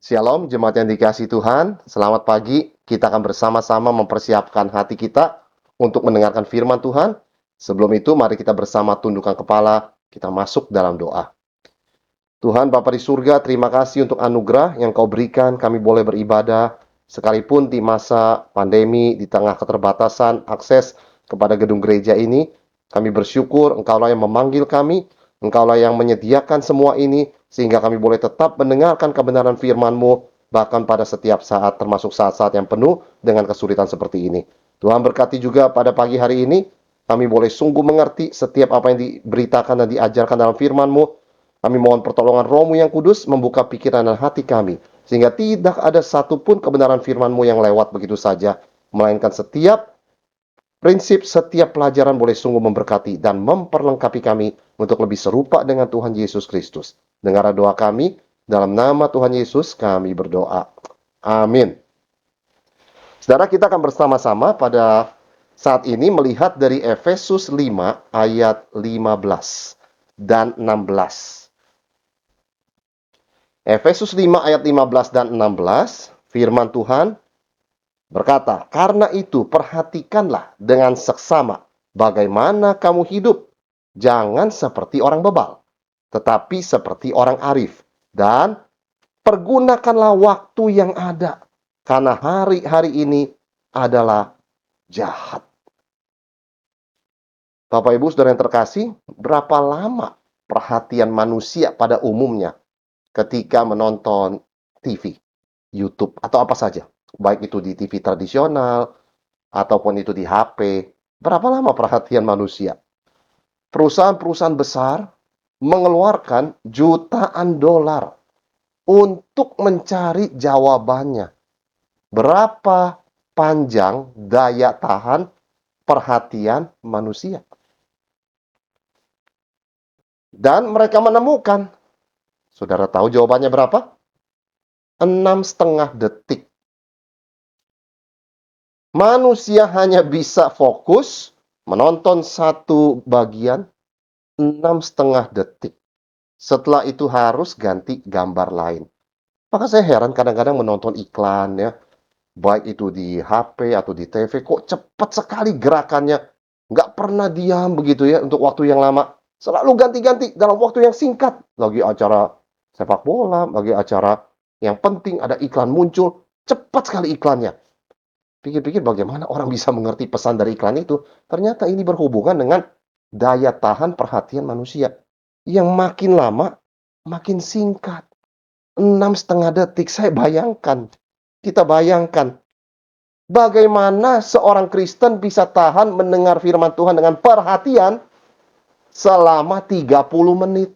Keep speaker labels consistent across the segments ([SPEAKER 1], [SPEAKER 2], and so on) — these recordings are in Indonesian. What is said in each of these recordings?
[SPEAKER 1] Shalom, jemaat yang dikasihi Tuhan. Selamat pagi. Kita akan bersama-sama mempersiapkan hati kita untuk mendengarkan firman Tuhan. Sebelum itu, mari kita bersama tundukkan kepala. Kita masuk dalam doa. Tuhan Bapa di surga, terima kasih untuk anugerah yang Kau berikan. Kami boleh beribadah sekalipun di masa pandemi, di tengah keterbatasan akses kepada gedung gereja ini. Kami bersyukur Engkaulah yang memanggil kami, Engkaulah yang menyediakan semua ini, sehingga kami boleh tetap mendengarkan kebenaran firman-Mu, bahkan pada setiap saat, termasuk saat-saat yang penuh dengan kesulitan seperti ini. Tuhan berkati juga pada pagi hari ini, kami boleh sungguh mengerti setiap apa yang diberitakan dan diajarkan dalam firman-Mu. Kami mohon pertolongan Roh-Mu yang kudus membuka pikiran dan hati kami, sehingga tidak ada satupun kebenaran firman-Mu yang lewat begitu saja, melainkan setiap prinsip, setiap pelajaran boleh sungguh memberkati dan memperlengkapi kami untuk lebih serupa dengan Tuhan Yesus Kristus. Dengar doa kami, dalam nama Tuhan Yesus kami berdoa. Amin. Saudara, kita akan bersama-sama pada saat ini melihat dari Efesus 5 ayat 15 dan 16. Efesus 5 ayat 15 dan 16, firman Tuhan berkata, "Karena itu perhatikanlah dengan seksama bagaimana kamu hidup. Jangan seperti orang bebal, tetapi seperti orang arif. Dan pergunakanlah waktu yang ada, karena hari-hari ini adalah jahat." Bapak Ibu Saudara yang terkasih, berapa lama perhatian manusia pada umumnya ketika menonton TV, YouTube, atau apa saja? Baik itu di TV tradisional, ataupun itu di HP. Berapa lama perhatian manusia? Perusahaan-perusahaan besar mengeluarkan jutaan dolar untuk mencari jawabannya. Berapa panjang daya tahan perhatian manusia? Dan mereka menemukan, saudara tahu jawabannya berapa? 6,5 detik. Manusia hanya bisa fokus menonton satu bagian 6,5 detik. Setelah itu harus ganti gambar lain. Maka saya heran kadang-kadang menonton iklan ya, baik itu di HP atau di TV, kok cepat sekali gerakannya. Nggak pernah diam begitu ya untuk waktu yang lama. Selalu ganti-ganti dalam waktu yang singkat. Lagi acara sepak bola, lagi acara yang penting, ada iklan muncul, cepat sekali iklannya. Pikir-pikir bagaimana orang bisa mengerti pesan dari iklan itu. Ternyata ini berhubungan dengan daya tahan perhatian manusia. Yang makin lama, makin singkat. 6,5 detik. Saya bayangkan, kita bayangkan, bagaimana seorang Kristen bisa tahan mendengar firman Tuhan dengan perhatian selama 30 menit.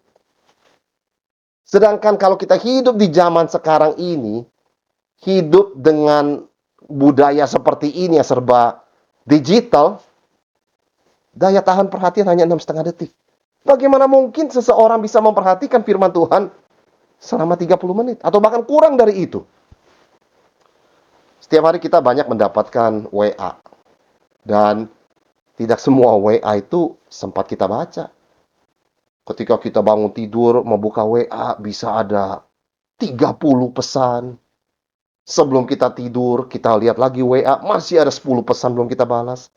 [SPEAKER 1] Sedangkan kalau kita hidup di zaman sekarang ini, hidup dengan budaya seperti ini yang serba digital, daya tahan perhatian hanya 6,5 detik. Bagaimana mungkin seseorang bisa memperhatikan firman Tuhan selama 30 menit? Atau bahkan kurang dari itu. Setiap hari kita banyak mendapatkan WA. Dan tidak semua WA itu sempat kita baca. Ketika kita bangun tidur, membuka WA, bisa ada 30 pesan. Sebelum kita tidur, kita lihat lagi WA, masih ada 10 pesan belum kita balas.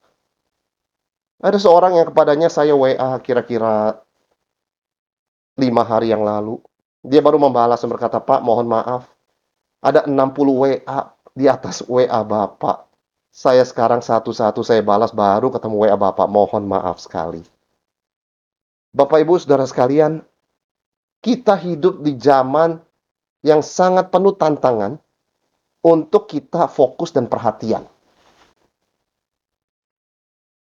[SPEAKER 1] Ada seorang yang kepadanya saya WA kira-kira 5 hari yang lalu. Dia baru membalas dan berkata, "Pak, mohon maaf. Ada 60 WA di atas WA Bapak. Saya sekarang satu-satu saya balas, baru ketemu WA Bapak. Mohon maaf sekali." Bapak, Ibu, Saudara sekalian, kita hidup di zaman yang sangat penuh tantangan untuk kita fokus dan perhatian.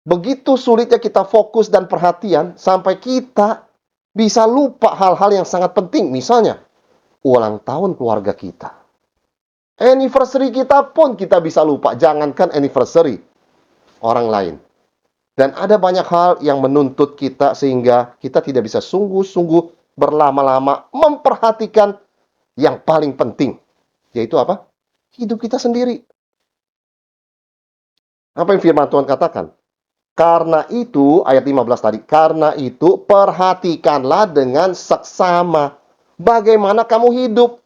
[SPEAKER 1] Begitu sulitnya kita fokus dan perhatian sampai kita bisa lupa hal-hal yang sangat penting. Misalnya, ulang tahun keluarga kita. Anniversary kita pun kita bisa lupa. Jangankan anniversary orang lain. Dan ada banyak hal yang menuntut kita sehingga kita tidak bisa sungguh-sungguh berlama-lama memperhatikan yang paling penting. Yaitu apa? Hidup kita sendiri. Apa yang firman Tuhan katakan? Karena itu, ayat 15 tadi, karena itu perhatikanlah dengan seksama bagaimana kamu hidup.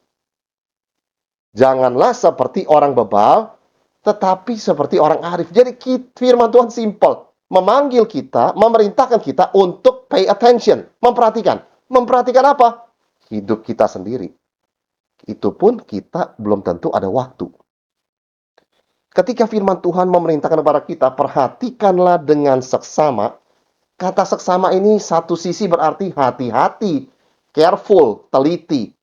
[SPEAKER 1] Janganlah seperti orang bebal, tetapi seperti orang arif. Jadi firman Tuhan simple. Memanggil kita, memerintahkan kita untuk pay attention. Memperhatikan. Memperhatikan apa? Hidup kita sendiri. Itu pun kita belum tentu ada waktu. Ketika firman Tuhan memerintahkan kepada kita, perhatikanlah dengan seksama. Kata seksama ini satu sisi berarti hati-hati, careful, teliti.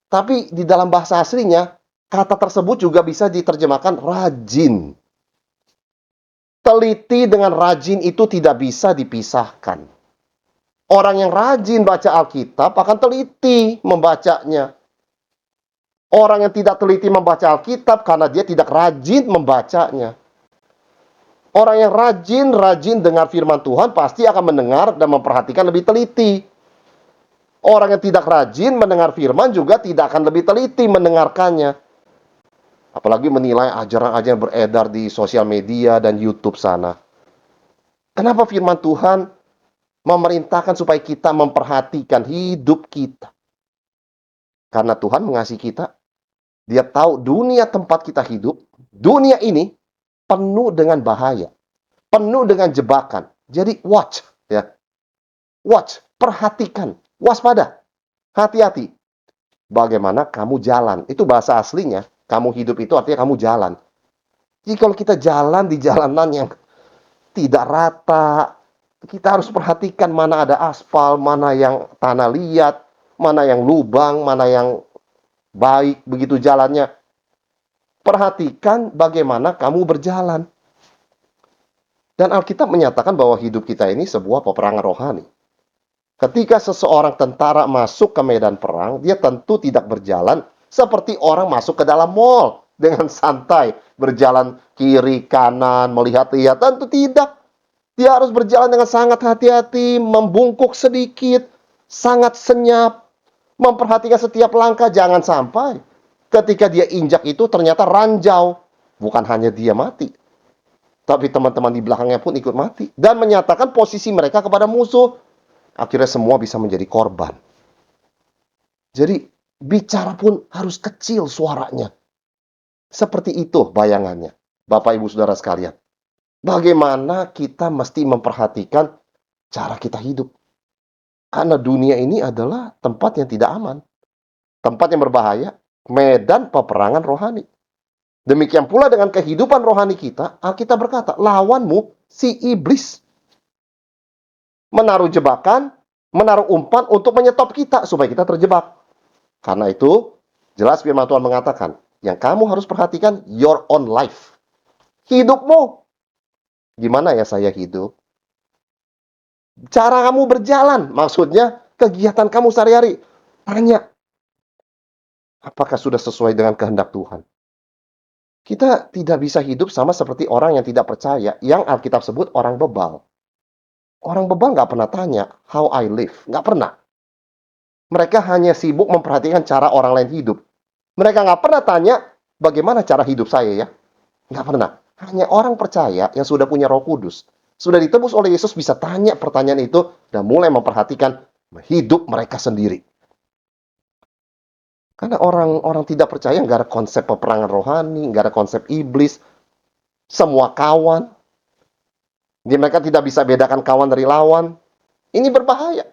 [SPEAKER 1] Tapi di dalam bahasa aslinya, kata tersebut juga bisa diterjemahkan rajin. Teliti dengan rajin itu tidak bisa dipisahkan. Orang yang rajin baca Alkitab akan teliti membacanya. Orang yang tidak teliti membaca Alkitab karena dia tidak rajin membacanya. Orang yang rajin dengar firman Tuhan pasti akan mendengar dan memperhatikan lebih teliti. Orang yang tidak rajin mendengar firman juga tidak akan lebih teliti mendengarkannya. Apalagi menilai ajaran-ajaran yang beredar di sosial media dan YouTube sana. Kenapa firman Tuhan memerintahkan supaya kita memperhatikan hidup kita? Karena Tuhan mengasihi kita. Dia tahu dunia tempat kita hidup, dunia ini penuh dengan bahaya, penuh dengan jebakan. Jadi watch, ya. Watch, perhatikan, waspada, hati-hati. Bagaimana kamu jalan? Itu bahasa aslinya. Kamu hidup itu artinya kamu jalan. Jadi kalau kita jalan di jalanan yang tidak rata, kita harus perhatikan mana ada aspal, mana yang tanah liat, mana yang lubang, mana yang baik begitu jalannya. Perhatikan bagaimana kamu berjalan. Dan Alkitab menyatakan bahwa hidup kita ini sebuah peperangan rohani. Ketika seseorang tentara masuk ke medan perang, dia tentu tidak berjalan seperti orang masuk ke dalam mall dengan santai, berjalan kiri, kanan, melihat-lihat. Tentu tidak. Dia harus berjalan dengan sangat hati-hati, membungkuk sedikit, sangat senyap, memperhatikan setiap langkah. Jangan sampai ketika dia injak itu ternyata ranjau. Bukan hanya dia mati, tapi teman-teman di belakangnya pun ikut mati. Dan menyatakan posisi mereka kepada musuh. Akhirnya semua bisa menjadi korban. Jadi bicara pun harus kecil suaranya. Seperti itu bayangannya. Bapak, Ibu, Saudara sekalian. Bagaimana kita mesti memperhatikan cara kita hidup. Karena dunia ini adalah tempat yang tidak aman. Tempat yang berbahaya. Medan peperangan rohani. Demikian pula dengan kehidupan rohani kita. Alkitab berkata, lawanmu si iblis. Menaruh jebakan, menaruh umpan untuk menyetop kita supaya kita terjebak. Karena itu, jelas firman Tuhan mengatakan, yang kamu harus perhatikan your own life. Hidupmu. Gimana ya saya hidup? Cara kamu berjalan, maksudnya kegiatan kamu sehari-hari. Tanya, apakah sudah sesuai dengan kehendak Tuhan? Kita tidak bisa hidup sama seperti orang yang tidak percaya, yang Alkitab sebut orang bebal. Orang bebal nggak pernah tanya, how I live. Nggak pernah. Mereka hanya sibuk memperhatikan cara orang lain hidup. Mereka nggak pernah tanya, bagaimana cara hidup saya ya? Nggak pernah. Hanya orang percaya yang sudah punya Roh Kudus, sudah ditebus oleh Yesus bisa tanya pertanyaan itu dan mulai memperhatikan hidup mereka sendiri. Karena orang-orang tidak percaya nggak ada konsep peperangan rohani, nggak ada konsep iblis, semua kawan. Jadi mereka tidak bisa bedakan kawan dari lawan. Ini berbahaya.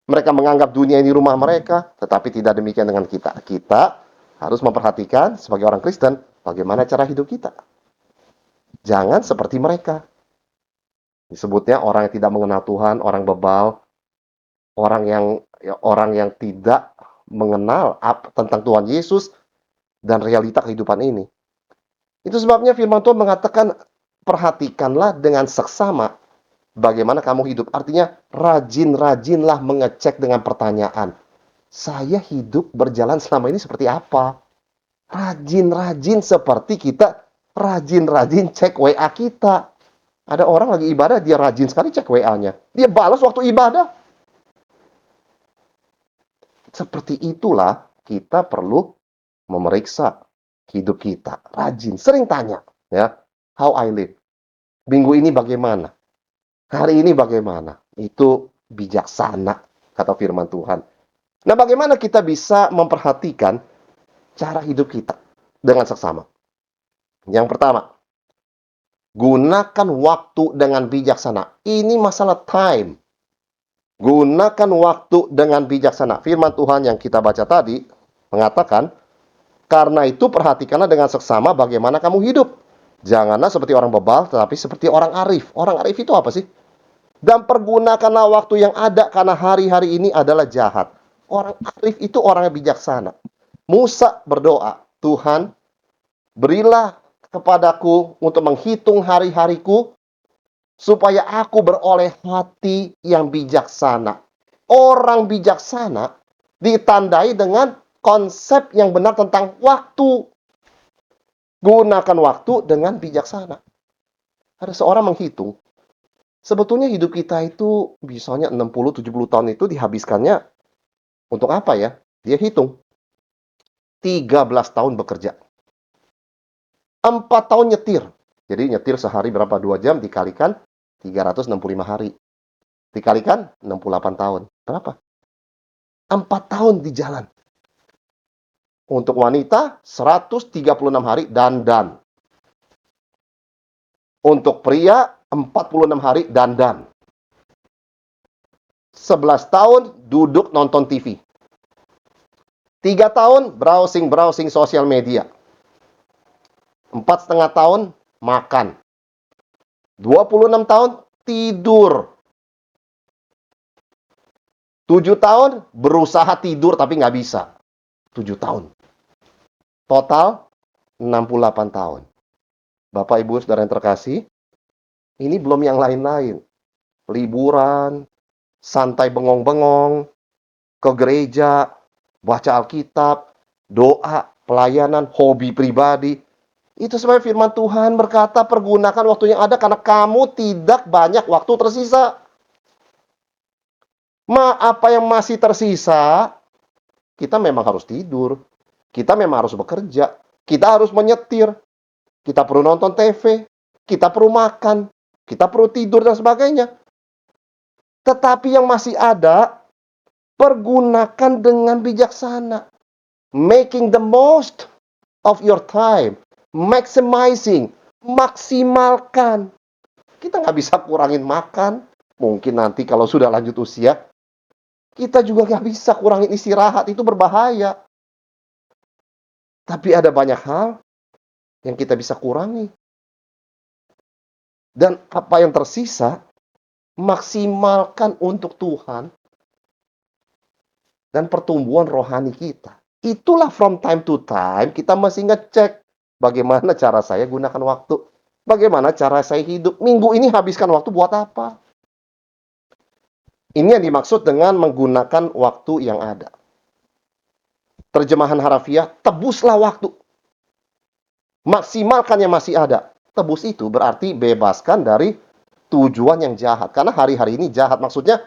[SPEAKER 1] Mereka menganggap dunia ini rumah mereka, tetapi tidak demikian dengan kita. Kita harus memperhatikan sebagai orang Kristen bagaimana cara hidup kita. Jangan seperti mereka. Disebutnya orang yang tidak mengenal Tuhan, orang bebal, orang yang tidak mengenal tentang Tuhan Yesus dan realita kehidupan ini. Itu sebabnya firman Tuhan mengatakan, perhatikanlah dengan seksama bagaimana kamu hidup. Artinya, rajin-rajinlah mengecek dengan pertanyaan. Saya hidup berjalan selama ini seperti apa? Rajin-rajin seperti kita rajin-rajin cek WA kita. Ada orang lagi ibadah, dia rajin sekali cek WA-nya. Dia balas waktu ibadah. Seperti itulah kita perlu memeriksa hidup kita. Rajin, sering tanya, ya, how I live. Minggu ini bagaimana? Hari ini bagaimana? Itu bijaksana, kata firman Tuhan. Nah, bagaimana kita bisa memperhatikan cara hidup kita dengan seksama. Yang pertama, gunakan waktu dengan bijaksana. Ini masalah time. Gunakan waktu dengan bijaksana. Firman Tuhan yang kita baca tadi mengatakan, karena itu perhatikanlah dengan seksama bagaimana kamu hidup. Janganlah seperti orang bebal, tetapi seperti orang arif. Orang arif itu apa sih? Dan pergunakanlah waktu yang ada, karena hari-hari ini adalah jahat. Orang arif itu orang yang bijaksana. Musa berdoa, Tuhan, berilah kepadaku untuk menghitung hari-hariku, supaya aku beroleh hati yang bijaksana. Orang bijaksana ditandai dengan konsep yang benar tentang waktu. Gunakan waktu dengan bijaksana. Ada seorang menghitung, sebetulnya hidup kita itu misalnya 60-70 tahun itu dihabiskannya untuk apa ya? Dia hitung. 13 tahun bekerja. 4 tahun nyetir. Jadi nyetir sehari berapa? 2 jam dikalikan 365 hari. Dikalikan 68 tahun. Berapa? 4 tahun di jalan. Untuk wanita 136 hari dandan. Untuk pria 46 hari dandan. 11 tahun duduk nonton TV. 3 tahun browsing sosial media. 4,5 tahun makan. 26 tahun tidur. 7 tahun berusaha tidur tapi nggak bisa. 7 tahun. Total 68 tahun. Bapak, Ibu, Saudara yang terkasih, ini belum yang lain-lain. Liburan, santai bengong-bengong, ke gereja, baca Alkitab, doa, pelayanan, hobi pribadi. Itu sebab firman Tuhan berkata, pergunakan waktu yang ada karena kamu tidak banyak waktu tersisa. Apa yang masih tersisa, kita memang harus tidur. Kita memang harus bekerja. Kita harus menyetir. Kita perlu nonton TV. Kita perlu makan. Kita perlu tidur dan sebagainya. Tetapi yang masih ada, pergunakan dengan bijaksana. Making the most of your time. Maximizing. Maksimalkan. Kita nggak bisa kurangin makan. Mungkin nanti kalau sudah lanjut usia, kita juga nggak bisa kurangin istirahat. Itu berbahaya. Tapi ada banyak hal yang kita bisa kurangi. Dan apa yang tersisa, maksimalkan untuk Tuhan dan pertumbuhan rohani kita. Itulah from time to time kita masih ngecek bagaimana cara saya gunakan waktu. Bagaimana cara saya hidup. Minggu ini habiskan waktu buat apa? Ini yang dimaksud dengan menggunakan waktu yang ada. Terjemahan harafiah, tebuslah waktu. Maksimalkan yang masih ada. Tebus itu berarti bebaskan dari tujuan yang jahat. Karena hari-hari ini jahat. Maksudnya,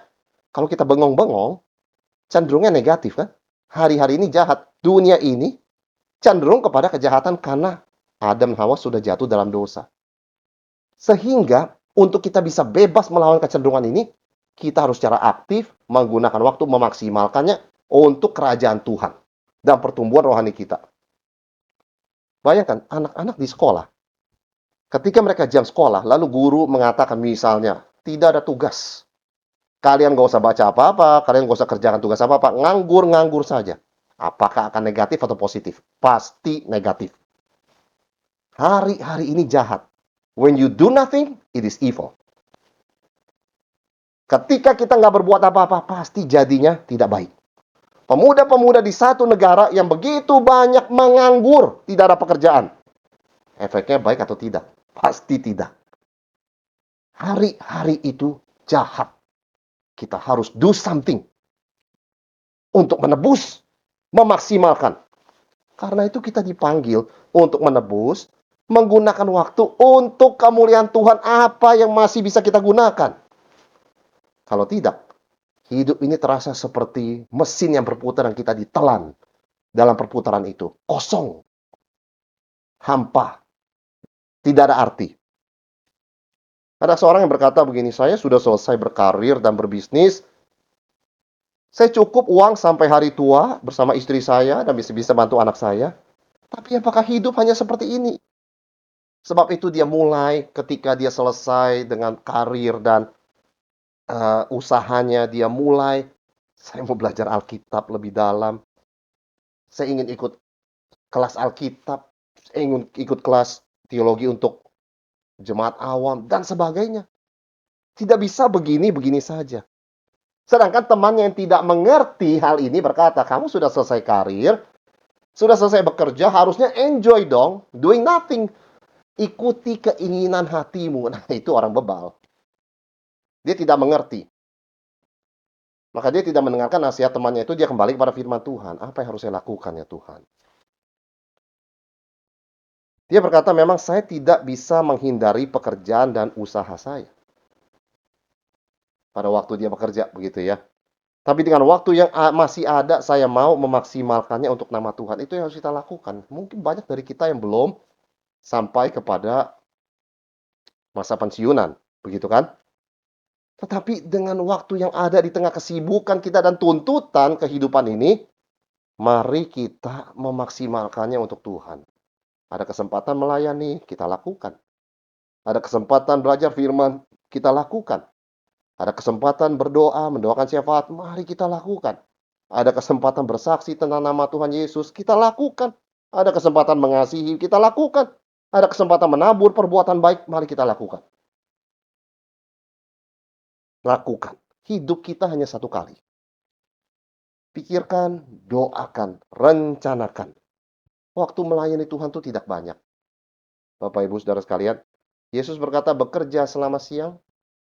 [SPEAKER 1] kalau kita bengong-bengong, cenderungnya negatif kan? Hari-hari ini jahat. Dunia ini cenderung kepada kejahatan karena Adam dan Hawa sudah jatuh dalam dosa. Sehingga, untuk kita bisa bebas melawan kecenderungan ini, kita harus secara aktif menggunakan waktu memaksimalkannya untuk kerajaan Tuhan dan pertumbuhan rohani kita. Bayangkan, anak-anak di sekolah. Ketika mereka jam sekolah, lalu guru mengatakan misalnya, tidak ada tugas. Kalian nggak usah baca apa-apa, kalian nggak usah kerjakan tugas apa-apa, nganggur-nganggur saja. Apakah akan negatif atau positif? Pasti negatif. Hari-hari ini jahat. When you do nothing, it is evil. Ketika kita nggak berbuat apa-apa, pasti jadinya tidak baik. Pemuda-pemuda di satu negara yang begitu banyak menganggur, tidak ada pekerjaan. Efeknya baik atau tidak? Pasti tidak. Hari-hari itu jahat. Kita harus do something untuk menebus, memaksimalkan. Karena itu kita dipanggil untuk menebus, menggunakan waktu untuk kemuliaan Tuhan. Apa yang masih bisa kita gunakan? Kalau tidak, hidup ini terasa seperti mesin yang berputar dan kita ditelan dalam perputaran itu. Kosong. Hampa. Tidak ada arti. Ada seorang yang berkata begini, saya sudah selesai berkarir dan berbisnis. Saya cukup uang sampai hari tua bersama istri saya dan bisa bantu anak saya. Tapi apakah hidup hanya seperti ini? Sebab itu dia mulai ketika dia selesai dengan karir dan usahanya, dia mulai, saya mau belajar Alkitab lebih dalam, saya ingin ikut kelas Alkitab, saya ingin ikut kelas teologi untuk jemaat awam, dan sebagainya. Tidak bisa begini-begini saja. Sedangkan temannya yang tidak mengerti hal ini berkata, kamu sudah selesai karir, sudah selesai bekerja, harusnya enjoy dong, doing nothing. Ikuti keinginan hatimu. Nah, itu orang bebal. Dia tidak mengerti. Maka dia tidak mendengarkan nasihat temannya itu, dia kembali kepada firman Tuhan. Apa yang harus saya lakukan ya Tuhan? Dia berkata, memang saya tidak bisa menghindari pekerjaan dan usaha saya. Pada waktu dia bekerja, begitu ya. Tapi dengan waktu yang masih ada, saya mau memaksimalkannya untuk nama Tuhan. Itu yang harus kita lakukan. Mungkin banyak dari kita yang belum sampai kepada masa pensiunan. Begitu kan? Tetapi dengan waktu yang ada di tengah kesibukan kita dan tuntutan kehidupan ini, mari kita memaksimalkannya untuk Tuhan. Ada kesempatan melayani, kita lakukan. Ada kesempatan belajar firman, kita lakukan. Ada kesempatan berdoa, mendoakan syafaat, mari kita lakukan. Ada kesempatan bersaksi tentang nama Tuhan Yesus, kita lakukan. Ada kesempatan mengasihi, kita lakukan. Ada kesempatan menabur perbuatan baik, mari kita lakukan. Lakukan. Hidup kita hanya satu kali. Pikirkan, doakan, rencanakan. Waktu melayani Tuhan itu tidak banyak. Bapak, Ibu, Saudara sekalian, Yesus berkata bekerja selama siang,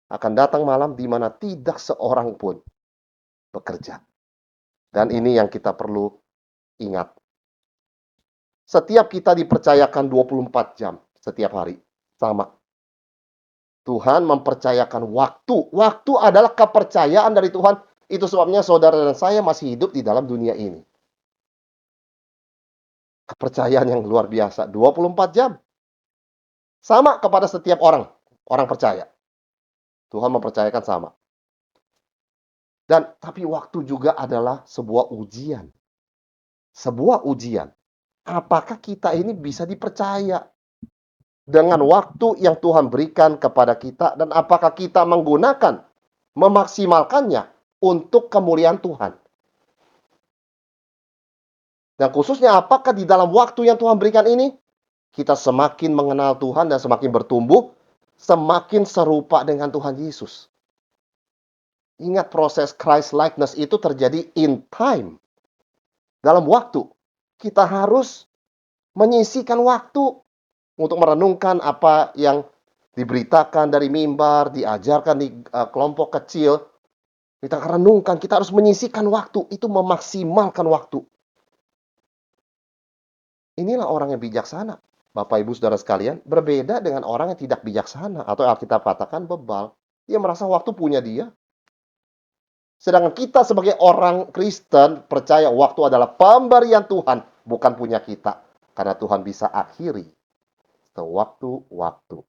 [SPEAKER 1] akan datang malam di mana tidak seorang pun bekerja. Dan ini yang kita perlu ingat. Setiap kita dipercayakan 24 jam setiap hari. Sama. Tuhan mempercayakan waktu. Waktu adalah kepercayaan dari Tuhan. Itu sebabnya saudara dan saya masih hidup di dalam dunia ini. Kepercayaan yang luar biasa. 24 jam. Sama kepada setiap orang. Orang percaya. Tuhan mempercayakan sama. Dan tapi waktu juga adalah sebuah ujian. Sebuah ujian. Apakah kita ini bisa dipercaya dengan waktu yang Tuhan berikan kepada kita, dan apakah kita menggunakan, memaksimalkannya untuk kemuliaan Tuhan. Dan khususnya apakah di dalam waktu yang Tuhan berikan ini, kita semakin mengenal Tuhan dan semakin bertumbuh, semakin serupa dengan Tuhan Yesus. Ingat, proses Christ likeness itu terjadi in time. Dalam waktu. Kita harus menyisihkan waktu untuk merenungkan apa yang diberitakan dari mimbar, diajarkan di kelompok kecil. Kita renungkan, kita harus menyisihkan waktu. Itu memaksimalkan waktu. Inilah orang yang bijaksana. Bapak, Ibu, Saudara sekalian, berbeda dengan orang yang tidak bijaksana. Atau Alkitab katakan bebal. Dia merasa waktu punya dia. Sedangkan kita sebagai orang Kristen percaya waktu adalah pemberian Tuhan, bukan punya kita. Karena Tuhan bisa akhiri sewaktu-waktu.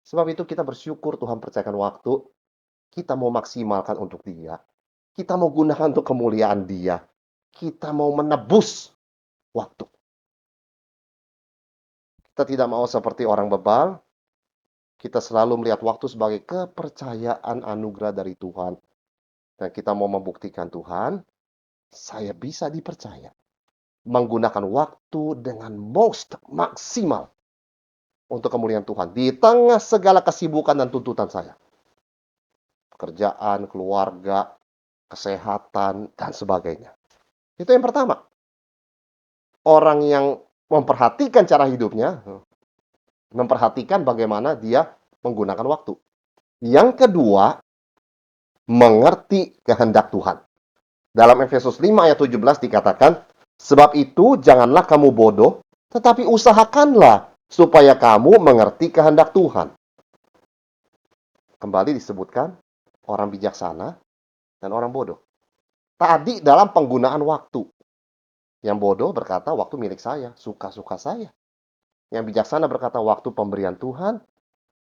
[SPEAKER 1] Sebab itu kita bersyukur Tuhan percayakan waktu. Kita mau maksimalkan untuk Dia. Kita mau gunakan untuk kemuliaan Dia. Kita mau menebus waktu. Kita tidak mau seperti orang bebal. Kita selalu melihat waktu sebagai kepercayaan anugerah dari Tuhan. Dan kita mau membuktikan Tuhan, saya bisa dipercaya. Menggunakan waktu dengan most maksimal untuk kemuliaan Tuhan. Di tengah segala kesibukan dan tuntutan saya. Pekerjaan, keluarga, kesehatan, dan sebagainya. Itu yang pertama. Orang yang memperhatikan cara hidupnya, memperhatikan bagaimana dia menggunakan waktu. Yang kedua, mengerti kehendak Tuhan. Dalam Efesus 5 ayat 17 dikatakan, sebab itu janganlah kamu bodoh, tetapi usahakanlah supaya kamu mengerti kehendak Tuhan. Kembali disebutkan, orang bijaksana dan orang bodoh. Tadi dalam penggunaan waktu. Yang bodoh berkata, waktu milik saya, suka-suka saya. Yang bijaksana berkata, waktu pemberian Tuhan,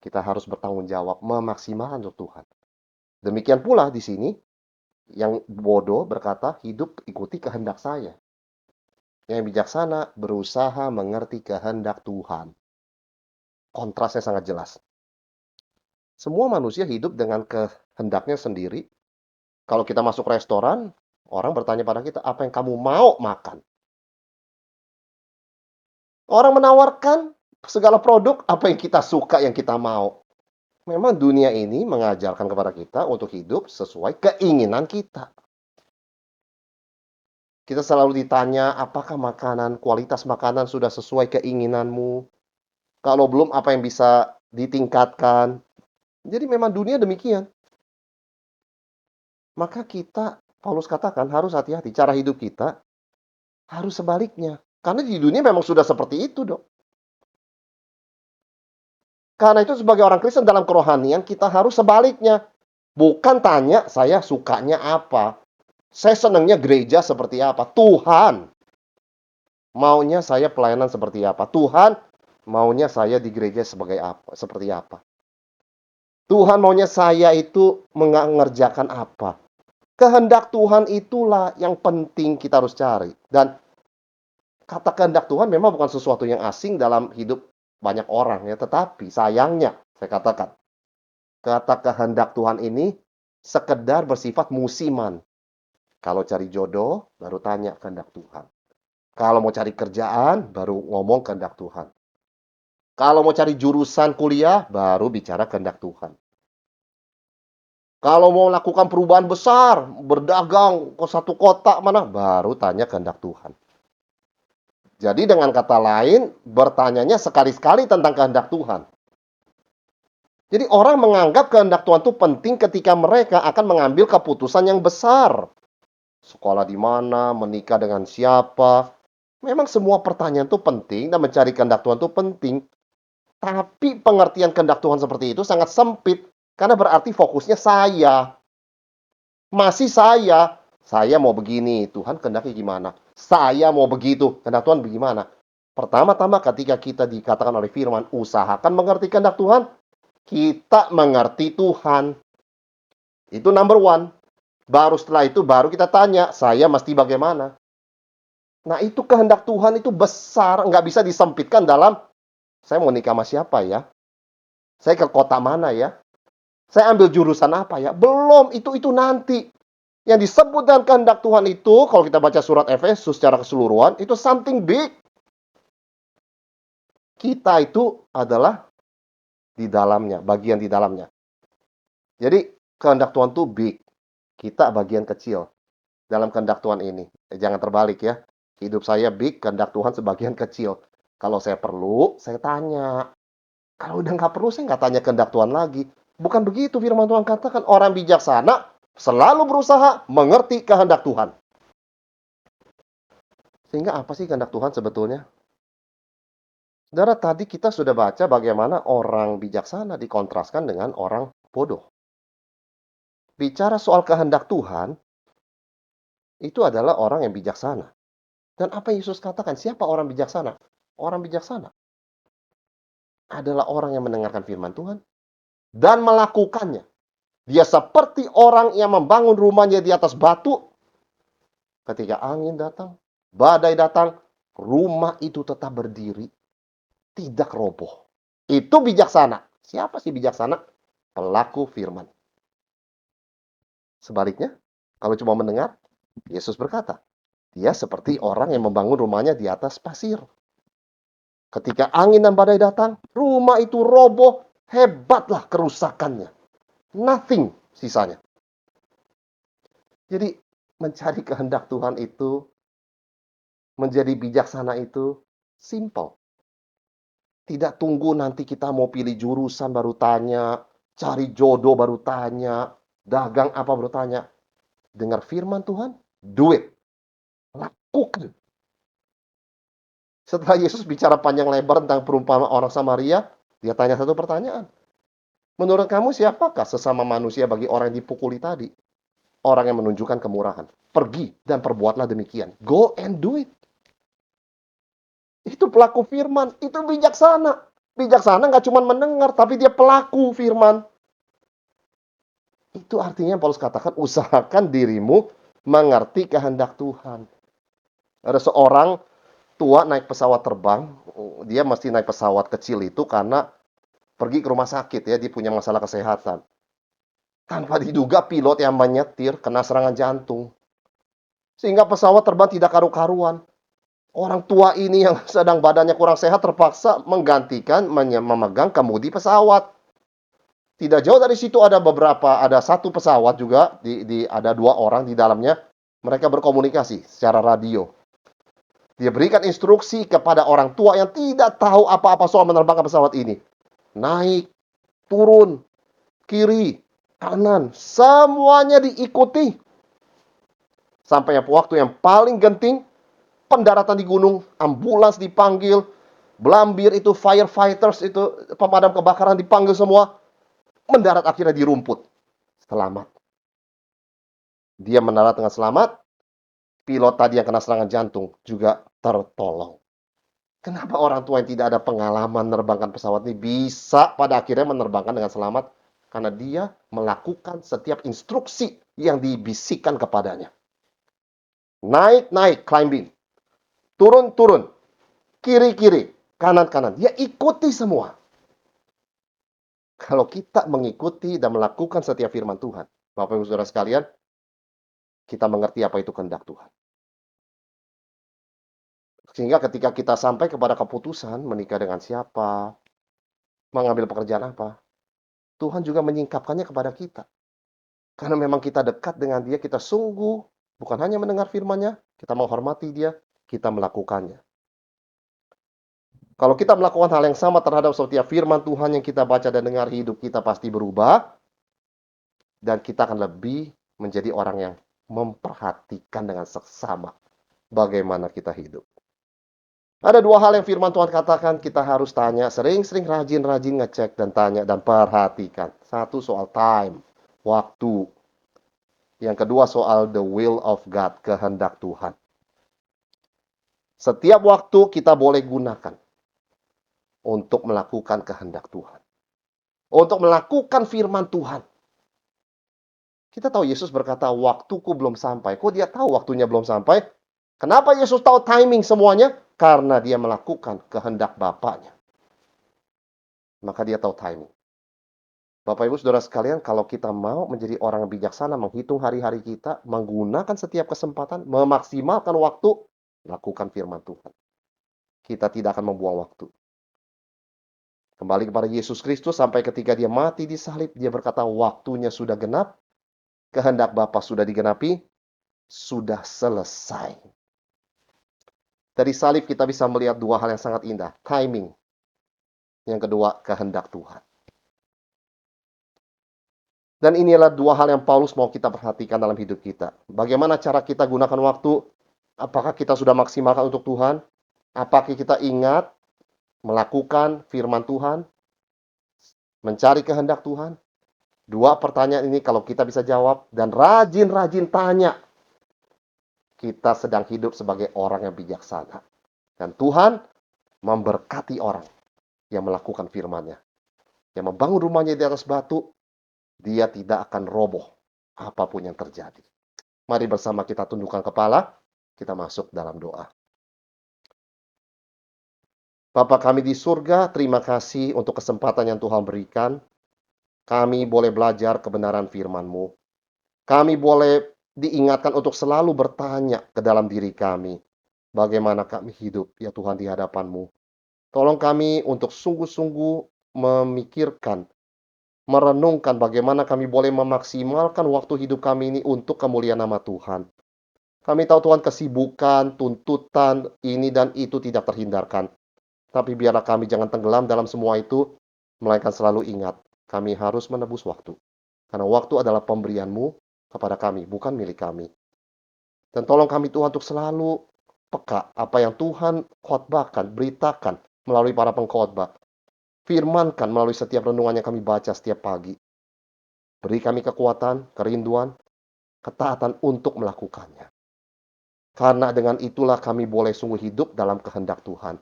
[SPEAKER 1] kita harus bertanggung jawab, memaksimalkan untuk Tuhan. Demikian pula di sini, Yang bodoh berkata, hidup ikuti kehendak saya. Yang bijaksana berusaha mengerti kehendak Tuhan. Kontrasnya sangat jelas. Semua manusia hidup dengan kehendaknya sendiri. Kalau kita masuk restoran, orang bertanya pada kita, apa yang kamu mau makan? Orang menawarkan segala produk, apa yang kita suka, yang kita mau. Memang dunia ini mengajarkan kepada kita untuk hidup sesuai keinginan kita. Kita selalu ditanya, apakah kualitas makanan sudah sesuai keinginanmu? Kalau belum, apa yang bisa ditingkatkan? Jadi memang dunia demikian. Maka kita, Paulus katakan, harus hati-hati. Cara hidup kita harus sebaliknya. Karena di dunia memang sudah seperti itu, dok. Karena itu sebagai orang Kristen dalam kerohanian, kita harus sebaliknya. Bukan tanya, saya sukanya apa? Saya senangnya gereja seperti apa? Tuhan, maunya saya pelayanan seperti apa? Tuhan, maunya saya di gereja sebagai apa? Seperti apa? Tuhan maunya saya itu mengerjakan apa? Kehendak Tuhan itulah yang penting kita harus cari. Dan kata kehendak Tuhan memang bukan sesuatu yang asing dalam hidup banyak orang ya, tetapi sayangnya saya katakan, kata kehendak Tuhan ini sekedar bersifat musiman. Kalau cari jodoh, baru tanya kehendak Tuhan. Kalau mau cari kerjaan, baru ngomong kehendak Tuhan. Kalau mau cari jurusan kuliah, baru bicara kehendak Tuhan. Kalau mau lakukan perubahan besar, berdagang ke satu kota mana, baru tanya kehendak Tuhan. Jadi dengan kata lain, bertanyanya sekali-sekali tentang kehendak Tuhan. Jadi orang menganggap kehendak Tuhan itu penting ketika mereka akan mengambil keputusan yang besar. Sekolah di mana, menikah dengan siapa. Memang semua pertanyaan itu penting dan mencari kehendak Tuhan itu penting. Tapi pengertian kehendak Tuhan seperti itu sangat sempit. Karena berarti fokusnya saya. Masih saya. Saya mau begini, Tuhan kehendaknya gimana? Saya mau begitu, kehendak Tuhan bagaimana? Pertama-tama ketika kita dikatakan oleh firman, usahakan mengerti kehendak Tuhan, kita mengerti Tuhan. Itu number one. Baru setelah itu, baru kita tanya, saya mesti bagaimana? Nah, itu kehendak Tuhan itu besar, nggak bisa disempitkan dalam, saya mau nikah sama siapa ya? Saya ke kota mana ya? Saya ambil jurusan apa ya? Belum, itu nanti. Yang disebut dengan kehendak Tuhan itu, kalau kita baca surat Efesus secara keseluruhan, itu something big. Kita itu adalah di dalamnya, bagian di dalamnya. Jadi, kehendak Tuhan itu big. Kita bagian kecil dalam kehendak Tuhan ini. Jangan terbalik ya. Hidup saya big, kehendak Tuhan sebagian kecil. Kalau saya perlu, saya tanya. Kalau udah nggak perlu, saya nggak tanya kehendak Tuhan lagi. Bukan begitu firman Tuhan katakan. Orang bijaksana selalu berusaha mengerti kehendak Tuhan. Sehingga apa sih kehendak Tuhan sebetulnya? Saudara, tadi kita sudah baca bagaimana orang bijaksana dikontraskan dengan orang bodoh. Bicara soal kehendak Tuhan, itu adalah orang yang bijaksana. Dan apa Yesus katakan? Siapa orang bijaksana? Orang bijaksana adalah orang yang mendengarkan firman Tuhan dan melakukannya. Dia seperti orang yang membangun rumahnya di atas batu. Ketika angin datang, badai datang, rumah itu tetap berdiri, tidak roboh. Itu bijaksana. Siapa sih bijaksana? Pelaku firman. Sebaliknya, kalau cuma mendengar, Yesus berkata, dia seperti orang yang membangun rumahnya di atas pasir. Ketika angin dan badai datang, rumah itu roboh, hebatlah kerusakannya. Nothing sisanya. Jadi mencari kehendak Tuhan itu, menjadi bijaksana itu, simple. Tidak tunggu nanti kita mau pilih jurusan baru tanya, cari jodoh baru tanya, dagang apa baru tanya. Dengar firman Tuhan, do it. Lakukan. Setelah Yesus bicara panjang lebar tentang perumpamaan orang Samaria, dia tanya satu pertanyaan. Menurut kamu siapakah sesama manusia bagi orang yang dipukuli tadi? Orang yang menunjukkan kemurahan. Pergi dan perbuatlah demikian. Go and do it. Itu pelaku firman. Itu bijaksana. Bijaksana nggak cuma mendengar, tapi dia pelaku firman. Itu artinya Paulus katakan, usahakan dirimu mengerti kehendak Tuhan. Ada seorang tua naik pesawat terbang, dia mesti naik pesawat kecil itu karena pergi ke rumah sakit ya, dia punya masalah kesehatan. Tanpa diduga pilot yang menyetir kena serangan jantung. Sehingga pesawat terbang tidak karu-karuan. Orang tua ini yang sedang badannya kurang sehat terpaksa menggantikan memegang kemudi pesawat. Tidak jauh dari situ ada satu pesawat juga, ada 2 orang di dalamnya. Mereka berkomunikasi secara radio. Dia berikan instruksi kepada orang tua yang tidak tahu apa-apa soal menerbangkan pesawat ini. Naik, turun, kiri, kanan, semuanya diikuti. Sampai waktu yang paling genting, pendaratan di gunung, ambulans dipanggil, Blambir itu, firefighters itu, pemadam kebakaran dipanggil semua. Mendarat akhirnya di rumput. Selamat. Dia mendarat dengan selamat. Pilot tadi yang kena serangan jantung juga tertolong. Kenapa orang tua yang tidak ada pengalaman menerbangkan pesawat ini bisa pada akhirnya menerbangkan dengan selamat? Karena dia melakukan setiap instruksi yang dibisikkan kepadanya. Naik, naik, climbing. Turun, turun. Kiri, kiri. Kanan, kanan. Dia ikuti semua. Kalau kita mengikuti dan melakukan setiap firman Tuhan, Bapak Ibu Saudara sekalian, kita mengerti apa itu kehendak Tuhan. Sehingga ketika kita sampai kepada keputusan menikah dengan siapa, mengambil pekerjaan apa, Tuhan juga menyingkapkannya kepada kita. Karena memang kita dekat dengan Dia, kita sungguh bukan hanya mendengar firman-Nya, kita menghormati Dia, kita melakukannya. Kalau kita melakukan hal yang sama terhadap setiap firman Tuhan yang kita baca dan dengar, hidup kita pasti berubah. Dan kita akan lebih menjadi orang yang memperhatikan dengan seksama bagaimana kita hidup. Ada 2 hal yang firman Tuhan katakan kita harus tanya, sering-sering rajin-rajin ngecek dan tanya dan perhatikan. 1 soal time, waktu. Yang kedua soal the will of God, kehendak Tuhan. Setiap waktu kita boleh gunakan untuk melakukan kehendak Tuhan. Untuk melakukan firman Tuhan. Kita tahu Yesus berkata, waktuku belum sampai. Kok dia tahu waktunya belum sampai? Kenapa Yesus tahu timing semuanya? Karena dia melakukan kehendak Bapaknya. Maka dia tahu timing. Bapak Ibu Saudara sekalian, kalau kita mau menjadi orang yang bijaksana, menghitung hari-hari kita, menggunakan setiap kesempatan, memaksimalkan waktu, lakukan firman Tuhan. Kita tidak akan membuang waktu. Kembali kepada Yesus Kristus, sampai ketika dia mati di salib, dia berkata, waktunya sudah genap, kehendak Bapa sudah digenapi, sudah selesai. Dari salib kita bisa melihat 2 hal yang sangat indah. Timing. Yang kedua, kehendak Tuhan. Dan inilah 2 hal yang Paulus mau kita perhatikan dalam hidup kita. Bagaimana cara kita gunakan waktu? Apakah kita sudah maksimalkan untuk Tuhan? Apakah kita ingat melakukan firman Tuhan? Mencari kehendak Tuhan? 2 pertanyaan ini kalau kita bisa jawab dan rajin-rajin tanya, kita sedang hidup sebagai orang yang bijaksana. Dan Tuhan memberkati orang yang melakukan firman-Nya. Yang membangun rumahnya di atas batu, dia tidak akan roboh apapun yang terjadi. Mari bersama kita tundukkan kepala, kita masuk dalam doa. Bapa kami di surga, terima kasih untuk kesempatan yang Tuhan berikan. Kami boleh belajar kebenaran firman-Mu. Kami boleh diingatkan untuk selalu bertanya ke dalam diri kami. Bagaimana kami hidup, ya Tuhan, di hadapan-Mu. Tolong kami untuk sungguh-sungguh memikirkan, merenungkan bagaimana kami boleh memaksimalkan waktu hidup kami ini untuk kemuliaan nama Tuhan. Kami tahu Tuhan kesibukan, tuntutan, ini dan itu tidak terhindarkan. Tapi biarlah kami jangan tenggelam dalam semua itu, melainkan selalu ingat, kami harus menebus waktu. Karena waktu adalah pemberian-Mu kepada kami, bukan milik kami. Dan tolong kami Tuhan untuk selalu peka apa yang Tuhan khotbahkan, beritakan melalui para pengkhotbah. Firmankan melalui setiap renungan yang kami baca setiap pagi. Beri kami kekuatan, kerinduan, ketaatan untuk melakukannya. Karena dengan itulah kami boleh sungguh hidup dalam kehendak Tuhan.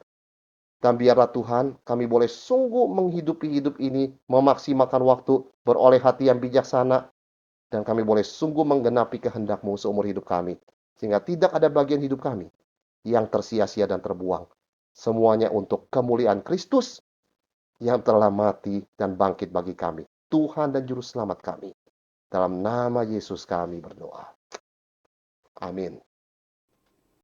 [SPEAKER 1] Dan biarlah Tuhan, kami boleh sungguh menghidupi hidup ini, memaksimalkan waktu, beroleh hati yang bijaksana, Dan kami boleh sungguh menggenapi kehendak-Mu seumur hidup kami. Sehingga tidak ada bagian hidup kami yang tersia-sia dan terbuang. Semuanya untuk kemuliaan Kristus yang telah mati dan bangkit bagi kami. Tuhan dan Juru Selamat kami. Dalam nama Yesus kami berdoa. Amin.